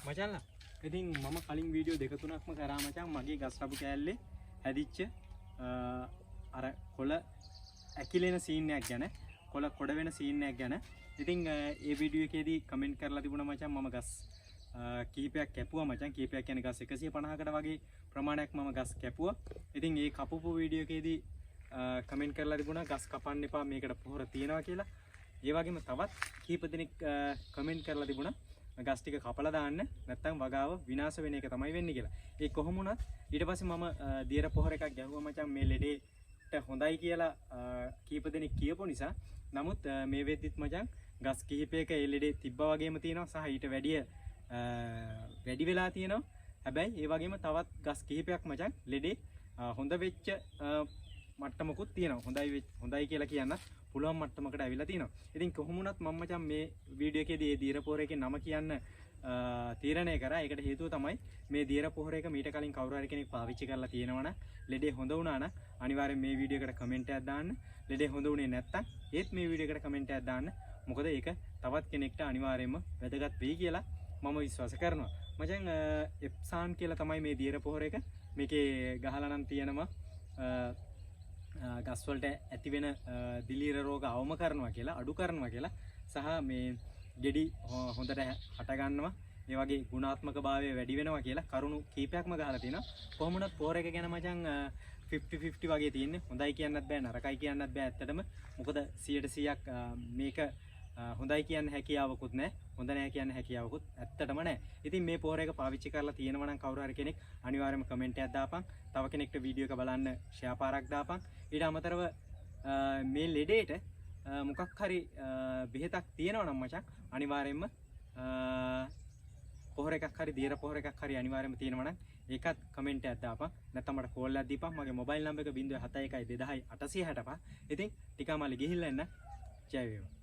මචංලා ඉතින් මම කලින් වීඩියෝ දෙක තුනක්ම කරා මචං මගේ ගස් රබු කෑල්ලේ හැදිච්ච අර කොළ ඇකිලෙන සීන් එකක් ගැන කොළ කොඩ වෙන සීන් එකක් ගැන ඉතින් ඒ වීඩියෝ එකේදී කමෙන්ට් කරලා තිබුණා මචං මම ගස් කීපයක් කැපුවා මචං කීපයක් කියන්නේ ගස් 150කට වගේ ප්‍රමාණයක් මම ගස් කැපුවා. ඉතින් ඒ කපපු වීඩියෝ එකේදී කමෙන්ට් කරලා තිබුණා ගස් කපන්න එපා මේකට පොහොර තියනවා කියලා. ඒ වගේම තවත් කීප දෙනෙක් කමෙන්ට් කරලා තිබුණා ගස් ටික කපලා දාන්න නැත්නම් වගාව විනාශ වෙන එක තමයි වෙන්නේ කියලා. ඒ කොහොම වුණත් ඊට පස්සේ මම දියර පොහොර එකක් ගැහුවා මචං මේ ලෙඩේට හොඳයි කියලා කීප දෙනෙක් කියපු නිසා. නමුත් මේ වෙද්දිත් මචං ගස් කිහිපයක ඒ ලෙඩේ තිබ්බා වගේම තියෙනවා සහ ඊට වැඩි වෙලා තියෙනවා. හැබැයි ඒ වගේම තවත් ගස් කිහිපයක් මචං ලෙඩේ හොඳ වෙච්ච මට්ටමකුත් තියෙනවා. හොඳයි කියලා කියන්න පුළුවන් මට්ටමකට ඇවිල්ලා තියෙනවා. ඉතින් කොහොම වුණත් මම මචං මේ වීඩියෝ එකේදී මේ දියර පොහොර එකේ නම කියන්න තීරණය කරා. ඒකට හේතුව තමයි මේ දියර පොහොර එක මීට කලින් කවුරු හරි කෙනෙක් පාවිච්චි කරලා තියෙනවා නම් ලෙඩේ හොඳ වුණා නම් අනිවාර්යෙන් මේ වීඩියෝ එකට කමෙන්ට් එකක් දාන්න. ලෙඩේ හොඳ වුණේ නැත්තම් ඒත් මේ වීඩියෝ එකට කමෙන්ට් එකක් දාන්න. මොකද ඒක තවත් කෙනෙක්ට අනිවාර්යෙන්ම වැදගත් වෙයි කියලා මම විශ්වාස කරනවා. මචං එප්සාන් කියලා තමයි මේ දියර පොහොර එක. මේකේ ගහලා නම් තියෙනවා ගස් වලට ඇති වෙන දිලීර රෝග අවම කරනවා කියලා අඩු කරනවා කියලා සහ මේ ගෙඩි හොඳට හට ගන්නවා ඒ වගේ ගුණාත්මක භාවය වැඩි වෙනවා කියලා කරුණු කීපයක්ම ගහලා තිනවා. කොහොම වුණත් පොහොර එක ගැන මචං 50-50 වගේ තියෙන්නේ. හොඳයි කියන්නත් බෑ නරකයි කියන්නත් බෑ ඇත්තටම. මොකද 100%ක් මේක හොඳයි කියන්න හැකියාවකුත් නැහැ. හොඳ නැහැ කියන්න හැකියාවකුත් ඇත්තටම නැහැ. ඉතින් මේ පොහොර එක පාවිච්චි කරලා තියෙනවා නම් කවුරු හරි කෙනෙක් අනිවාර්යයෙන්ම කමෙන්ට් එකක් දාපන්. තව කෙනෙක්ට වීඩියෝ එක බලන්න ෂෙයා පාරක් දාපන්. ඊට අමතරව මේ ලෙඩේට මොකක් හරි බෙහෙතක් තියෙනවා නම් මචං අනිවාර්යයෙන්ම පොහොර එකක් හරි දියර පොහොර එකක් හරි අනිවාර්යයෙන්ම තියෙනවා නම් ඒකත් කමෙන්ට් එකක් දාපන්. නැත්නම් මට කෝල් එකක් දීපන්. මගේ මොබයිල් නම්බර් එක 071 2000 865. ඉතින් ටිකමලි ගිහිල්ලා එන්න. ජය වේවා.